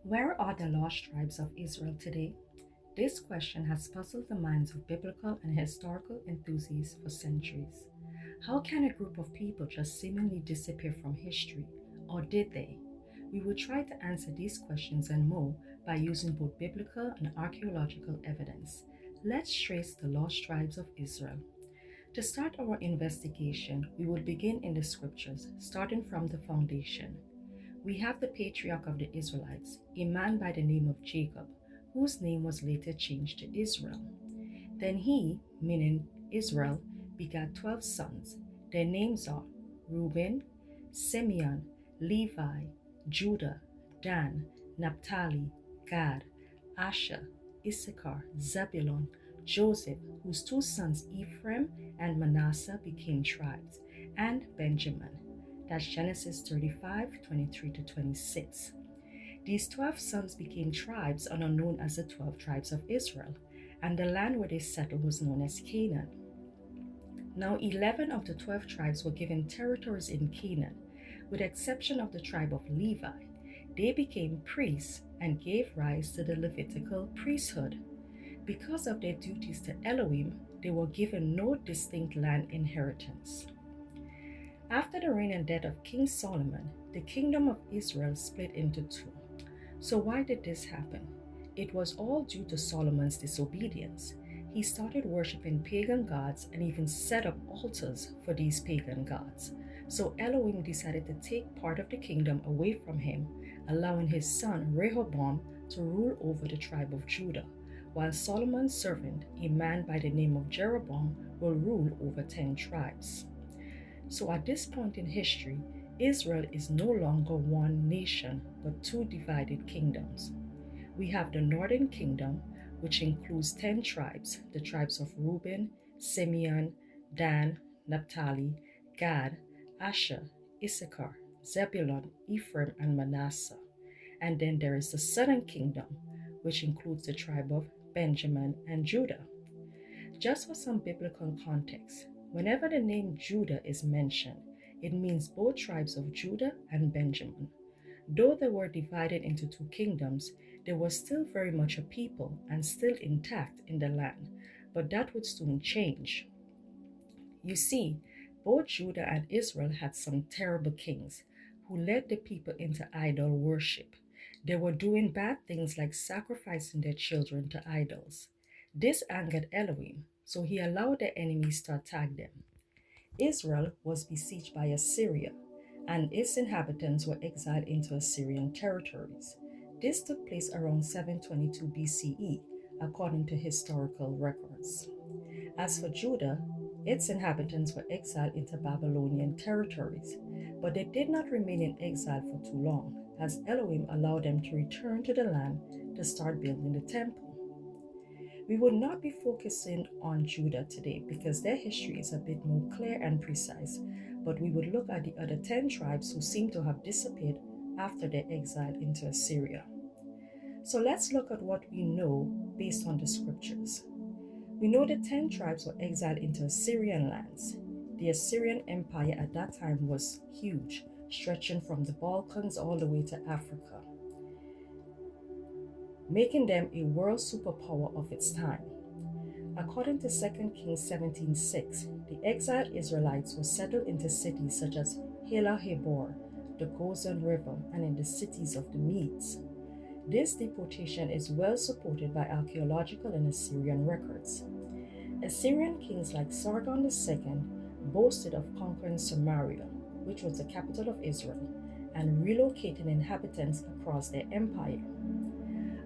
Where are the lost tribes of Israel today? This question has puzzled the minds of biblical and historical enthusiasts for centuries. How can a group of people just seemingly disappear from history, or did they? We will try to answer these questions and more by using both biblical and archaeological evidence. Let's trace the lost tribes of Israel. To start our investigation, we will begin in the scriptures, starting from the foundation. We have the patriarch of the Israelites, a man by the name of Jacob, whose name was later changed to Israel. Then he, meaning Israel, begat 12 sons. Their names are Reuben, Simeon, Levi, Judah, Dan, Naphtali, Gad, Asher, Issachar, Zebulun, Joseph, whose two sons Ephraim and Manasseh became tribes, and Benjamin. That's Genesis 35, 23 to 26. These 12 sons became tribes and are known as the 12 tribes of Israel, and the land where they settled was known as Canaan. Now 11 of the 12 tribes were given territories in Canaan, with the exception of the tribe of Levi. They became priests and gave rise to the Levitical priesthood. Because of their duties to Elohim, they were given no distinct land inheritance. After the reign and death of King Solomon, the kingdom of Israel split into two. So why did this happen? It was all due to Solomon's disobedience. He started worshiping pagan gods and even set up altars for these pagan gods. So Elohim decided to take part of the kingdom away from him, allowing his son Rehoboam to rule over the tribe of Judah, while Solomon's servant, a man by the name of Jeroboam, will rule over 10 tribes. So at this point in history, Israel is no longer one nation, but two divided kingdoms. We have the northern kingdom, which includes 10 tribes, the tribes of Reuben, Simeon, Dan, Naphtali, Gad, Asher, Issachar, Zebulun, Ephraim, and Manasseh. And then there is the southern kingdom, which includes the tribe of Benjamin and Judah. Just for some biblical context, whenever the name Judah is mentioned, it means both tribes of Judah and Benjamin. Though they were divided into two kingdoms, they were still very much a people and still intact in the land, but that would soon change. You see, both Judah and Israel had some terrible kings who led the people into idol worship. They were doing bad things like sacrificing their children to idols. This angered Elohim, so he allowed their enemies to attack them. Israel was besieged by Assyria, and its inhabitants were exiled into Assyrian territories. This took place around 722 BCE, according to historical records. As for Judah, its inhabitants were exiled into Babylonian territories, but they did not remain in exile for too long, as Elohim allowed them to return to the land to start building the temple. We will not be focusing on Judah today because their history is a bit more clear and precise, but we would look at the other 10 tribes who seem to have disappeared after their exile into Assyria. So let's look at what we know based on the scriptures. We know the 10 tribes were exiled into Assyrian lands. The Assyrian Empire at that time was huge, stretching from the Balkans all the way to Africa, making them a world superpower of its time. According to 2 Kings 17:6, the exiled Israelites were settled into cities such as Hela Habor, the Gozan River, and in the cities of the Medes. This deportation is well supported by archaeological and Assyrian records. Assyrian kings like Sargon II boasted of conquering Samaria, which was the capital of Israel, and relocating inhabitants across their empire.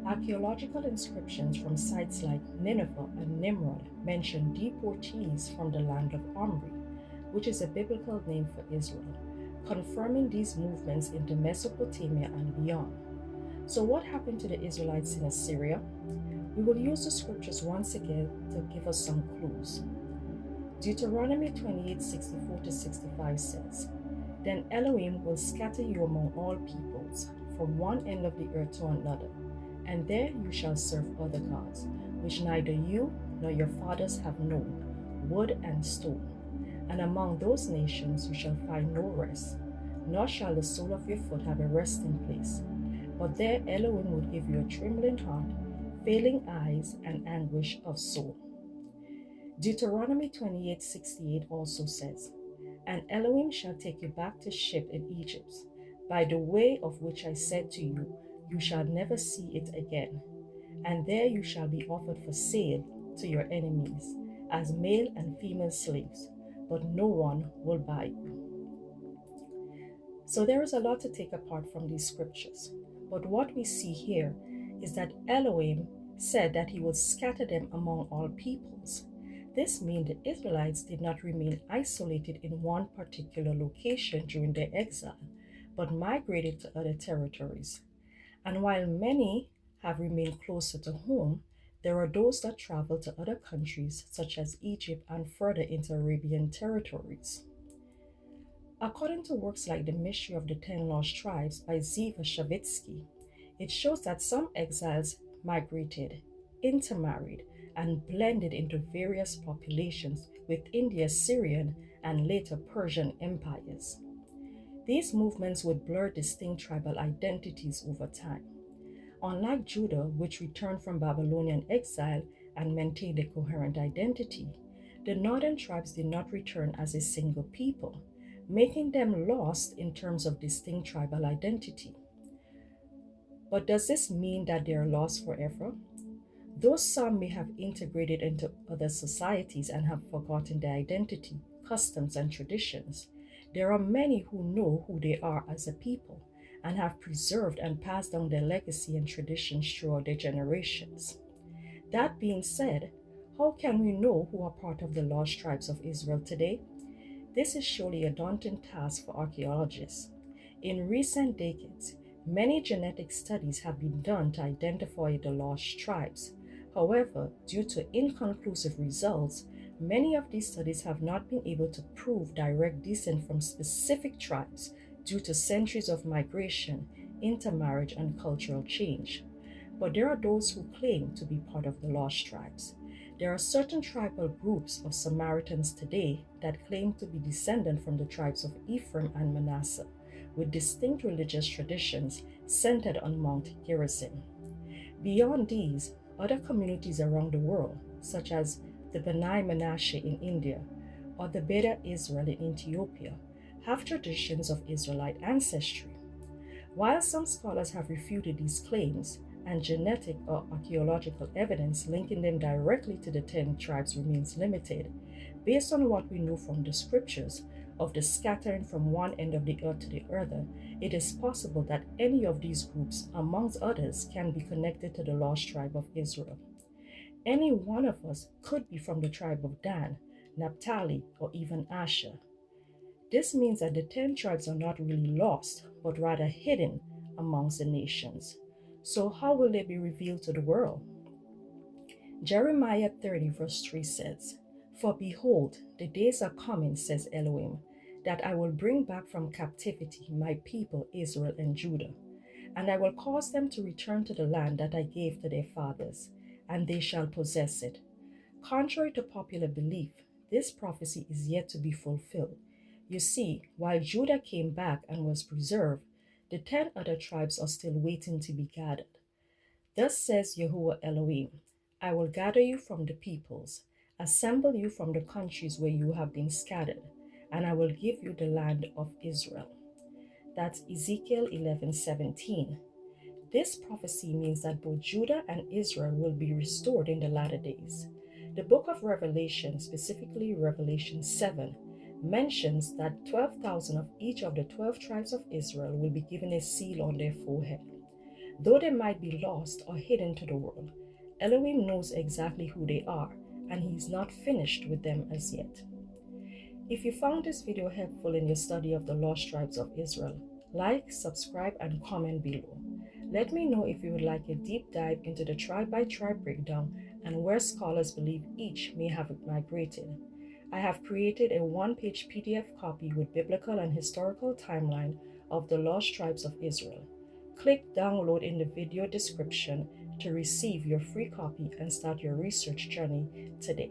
Archaeological inscriptions from sites like Nineveh and Nimrod mention deportees from the land of Omri, which is a biblical name for Israel, confirming these movements into Mesopotamia and beyond. So what happened to the Israelites in Assyria? We will use the scriptures once again to give us some clues. Deuteronomy 28:64-65 says, "Then Elohim will scatter you among all peoples, from one end of the earth to another, and there you shall serve other gods, which neither you nor your fathers have known, wood and stone. And among those nations you shall find no rest, nor shall the sole of your foot have a resting place. but there Elohim would give you a trembling heart, failing eyes, and anguish of soul. Deuteronomy 28:68 also says, "And Elohim shall take you back to ship in Egypt, by the way of which I said to you, you shall never see it again. And there you shall be offered for sale to your enemies, as male and female slaves, but no one will buy you." So there is a lot to take apart from these scriptures. But what we see here is that Elohim said that he would scatter them among all peoples. This means the Israelites did not remain isolated in one particular location during their exile, but migrated to other territories. And while many have remained closer to home, there are those that travel to other countries such as Egypt and further into Arabian territories. According to works like The Mystery of the 10 Lost Tribes by Ziva Shavitsky, it shows that some exiles migrated, intermarried, and blended into various populations within the Assyrian and later Persian empires. These movements would blur distinct tribal identities over time. Unlike Judah, which returned from Babylonian exile and maintained a coherent identity, the northern tribes did not return as a single people, making them lost in terms of distinct tribal identity. But does this mean that they are lost forever? Though some may have integrated into other societies and have forgotten their identity, customs, and traditions, there are many who know who they are as a people and have preserved and passed down their legacy and traditions throughout their generations. That being said, how can we know who are part of the lost tribes of Israel today? This is surely a daunting task for archaeologists. In recent decades, many genetic studies have been done to identify the lost tribes. However, due to inconclusive results, many of these studies have not been able to prove direct descent from specific tribes due to centuries of migration, intermarriage, and cultural change. But there are those who claim to be part of the lost tribes. There are certain tribal groups of Samaritans today that claim to be descendant from the tribes of Ephraim and Manasseh, with distinct religious traditions centered on Mount Gerizim. Beyond these, other communities around the world, such as the B'nai Menashe in India or the Beta Israel in Ethiopia, have traditions of Israelite ancestry. While some scholars have refuted these claims, and genetic or archaeological evidence linking them directly to the 10 tribes remains limited, based on what we know from the scriptures of the scattering from one end of the earth to the other, it is possible that any of these groups, amongst others, can be connected to the lost tribe of Israel. Any one of us could be from the tribe of Dan, Naphtali, or even Asher. This means that the 10 tribes are not really lost, but rather hidden amongst the nations. So how will they be revealed to the world? Jeremiah 30 verse 3 says, "For behold, the days are coming, says Elohim, that I will bring back from captivity my people Israel and Judah, and I will cause them to return to the land that I gave to their fathers, and they shall possess it." Contrary to popular belief, this prophecy is yet to be fulfilled. You see, while Judah came back and was preserved, the 10 other tribes are still waiting to be gathered. Thus says Yahuah Elohim, "I will gather you from the peoples, assemble you from the countries where you have been scattered, and I will give you the land of Israel." That's Ezekiel 11:17. This prophecy means that both Judah and Israel will be restored in the latter days. The book of Revelation, specifically Revelation 7, mentions that 12,000 of each of the 12 tribes of Israel will be given a seal on their forehead. Though they might be lost or hidden to the world, Elohim knows exactly who they are, and he is not finished with them as yet. If you found this video helpful in your study of the lost tribes of Israel, like, subscribe, and comment below. Let me know if you would like a deep dive into the tribe-by-tribe breakdown and where scholars believe each may have migrated. I have created a one-page PDF copy with biblical and historical timeline of the lost tribes of Israel. Click download in the video description to receive your free copy and start your research journey today.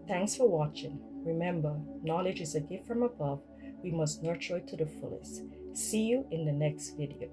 Thanks for watching. Remember, knowledge is a gift from above. We must nurture it to the fullest. See you in the next video.